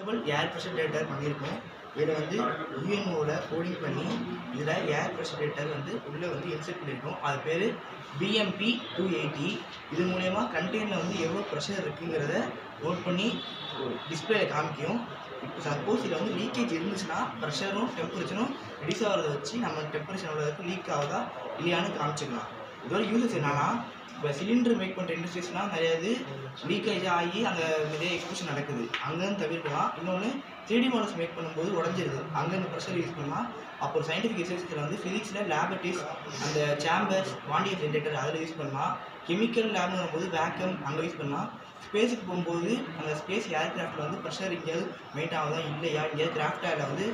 Portable ஏர் pressure detector பண்ணியிருக்கோம். இதில் வந்து UNOவில் கோடிங் பண்ணி இதில் ஏர் ப்ரெஷர் டிடெக்டர் வந்து உள்ளே வந்து இன்செர்ட் பண்ணியிருக்கோம். அது பேர் BMP-280. இது மூலயமா கண்டெய்னரில் வந்து எவ்வளோ ப்ரெஷர் இருக்குங்கிறத நோட் பண்ணி டிஸ்பிளேல காமிக்கும். இப்போ சப்போஸ் இதில் வந்து லீக்கேஜ் இருந்துச்சுன்னா ப்ரெஷரும் டெம்பரேச்சரும் ரெடியூஸ் ஆகிறத வச்சு நம்ம டெம்பரேச்சர் எவ்வளோ லீக் ஆகுதா இல்லையான்னு காமிச்சிக்கலாம். இதோட யூசஸ் என்னன்னா, இப்போ சிலிண்டர் மேக் பண்ணுற இண்டஸ்ட்ரீஸ்லாம் நிறைய இது லீக்கேஜ் ஆகி அந்த நிறைய எக்ஸ்பிளோஷன் நடக்குது, அங்கேருந்து தவிர்க்கலாம். இன்னொன்று 3D மாடல்ஸ் மேக் பண்ணும்போது உடஞ்சிருது, அங்கேருந்து ப்ரெஷர் யூஸ் பண்ணலாம். அப்போ ஒரு சயின்டிஃபிக் ரிசர்ச்சில் வந்து ஃபிசிக்ஸில் லேபரட்டரிஸ் அந்த சேம்பர்ஸ் வாண்டியர் ஜென்ரேட்டர் அதில் யூஸ் பண்ணலாம். கெமிக்கல் லேப்னு வரும்போது வேக்கம் அங்கே யூஸ் பண்ணலாம். ஸ்பேஸுக்கு போகும்போது அந்த ஸ்பேஸ் ஏர்கிராஃப்டில் வந்து ப்ரெஷர் எங்கேயாவது மெயின்ட் ஆகுதா இல்லையா, எங்கேயாவது கிராஃப்டாக வந்து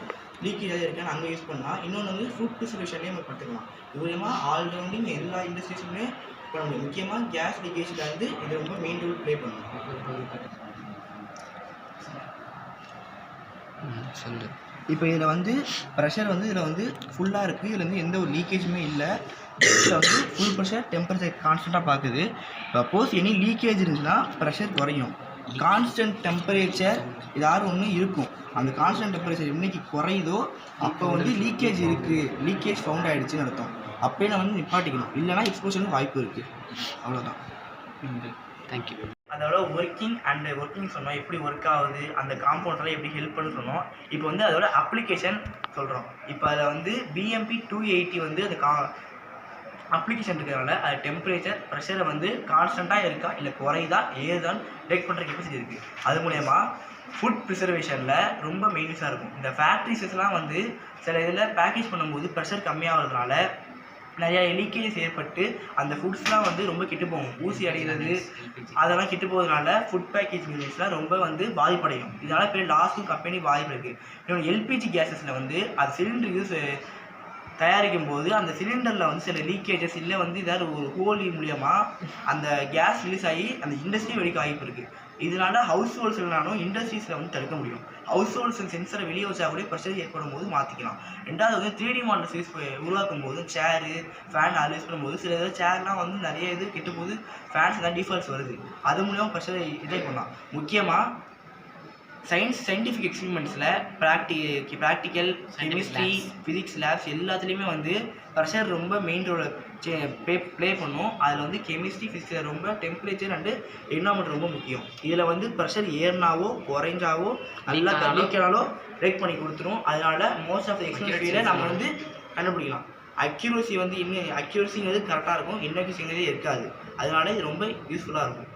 லீக்கேஜாக இருக்கான்னு அங்கே யூஸ் பண்ணலாம். இன்னொன்று வந்து ஃபுட் ப்ரிசர்வேஷன்லேயே நம்ம பார்த்துக்கலாம். இது மூலயமா ஆல்ரவுண்டிங் எல்லா இண்டஸ்ட்ரீஸுமே பண்ண முடியும். முக்கியமாக கேஸ் லீக்கேஜில் வந்து இது ரொம்ப மெயின் ரோல் ப்ளே பண்ணும். இப்போ இதில் வந்து ப்ரெஷர் வந்து இதில் வந்து ஃபுல்லாக இருக்குது, இதில் வந்து எந்த ஒரு லீக்கேஜுமே இல்லை. இதில் வந்து ஃபுல் ப்ரெஷர் டெம்பரேச்சர் கான்ஸ்டண்ட்டாக பார்க்குது. சப்போஸ் எனி லீக்கேஜ் இருந்துச்சுன்னா ப்ரெஷர் குறையும். கான்ஸ்டன்ட் டெம்பரேச்சர் ஏதாவது ஒன்று இருக்கும். அந்த கான்ஸ்டன்ட் டெம்பரேச்சர் என்னைக்கு குறையுதோ அப்போ வந்து லீக்கேஜ் இருக்குது, லீக்கேஜ் ஃபவுண்ட் ஆகிடுச்சுன்னு அர்த்தம். அப்போயே நம்ம வந்து நிப்பாட்டிக்கணும், இல்லைனா எக்ஸ்ப்ளோஷனுக்கு வாய்ப்பு இருக்குது. அவ்வளோதான். தேங்க்யூ. அதோட ஒர்க்கிங் சொன்னோம், எப்படி ஒர்க் ஆகுது, அந்த காம்பவுண்டெல்லாம் எப்படி ஹெல்ப் பண்ணு சொன்னோம். இப்போ வந்து அதோட அப்ளிகேஷன் சொல்கிறோம். இப்போ அதில் வந்து BMP-280 வந்து அந்த அப்ளிகேஷன் இருக்கிறதுனால அது டெம்பரேச்சர் ப்ரெஷரை வந்து கான்ஸ்டண்ட்டாக இருக்கா இல்லை குறையுதா ஏதான்னு டெக்ட் பண்ணுற கெப்பாசிட்டி இருக்குது. அது மூலயமா ஃபுட் ப்ரிசர்வேஷனில் ரொம்ப மெயின்ஸாக இருக்கும். இந்த ஃபேக்ட்ரிஸஸ்லாம் வந்து சில இதில் பேக்கேஜ் பண்ணும்போது ப்ரெஷர் கம்மியாகிறதுனால நிறையா லீக்கேஜஸ் ஏற்பட்டு அந்த ஃபுட்ஸ்லாம் வந்து ரொம்ப கெட்டு போகும். ஊசி அடைகிறது அதெல்லாம் கெட்டு போகிறதுனால ஃபுட் பேக்கேஜ் பிஸ்னஸ்லாம் ரொம்ப வந்து பாதிப்படையும். இதனால் பெரிய லாஸும் கம்பெனி பாதிப்பு இருக்குது. இன்னொன்று LPG கேஸஸில் வந்து அது சிலிண்டர் யூஸ் தயாரிக்கும் போது அந்த சிலிண்டரில் வந்து சில லீக்கேஜஸ் இல்லை வந்து ஏதாவது ஒரு ஹோலி மூலியமாக அந்த கேஸ் ரிலீஸ் ஆகி அந்த இண்டஸ்ட்ரி வெடிக்க வாய்ப்பு இருக்குது. இதனால ஹவுஸ் ஹோல்ஸ்னாலும் இண்டஸ்ட்ரீஸில் வந்து தடுக்க முடியும். ஹவுஸ் ஹோல்ஸ் சென்சரை வெளியே வச்சா கூட ப்ரெஷர் ஏற்படும் போது மாற்றிக்கலாம். ரெண்டாவது வந்து 3D மாடல்ஸ் யூஸ் உருவாக்கும் போது சேரு ஃபேன் அது யூஸ் பண்ணும்போது சில இதில் சேர்லாம் வந்து நிறைய இது கெட்டு போது ஃபேன்ஸ் தான் டிஃபால்ட்ஸ் வருது. அது மூலியமாக ப்ரெஷரை இதே பண்ணலாம். முக்கியமாக சயின்டிஃபிக் எக்ஸ்பெரிமெண்ட்ஸில் ப்ராக்டிக்கல் கெமிஸ்ட்ரி ஃபிசிக்ஸ் லேப்ஸ் எல்லாத்துலேயுமே வந்து ப்ரெஷர் ரொம்ப மெயின் ரோலை ப்ளே பண்ணும். அதில் வந்து கெமிஸ்ட்ரி ஃபிசிக்ஸில் ரொம்ப டெம்பரேச்சர் அண்டு என்வரான்மெண்ட் ரொம்ப முக்கியம். இதில் வந்து ப்ரெஷர் ஏறினாவோ குறைஞ்சாவோ நல்லா லீக்கானாலோ பிரேக் பண்ணி கொடுத்துரும். அதனால மோஸ்ட் ஆஃப் த எக்ஸ்பெரிமெண்ட்ஸில் நம்ம வந்து கண்டுபிடிக்கலாம். அக்யூரசி வந்து இன்னும் அக்யூரசிங்கிறது கரெக்டாக இருக்கும், இன்னக்யூரசிங்கிறதே இருக்காது. அதனால இது ரொம்ப யூஸ்ஃபுல்லாக இருக்கும்.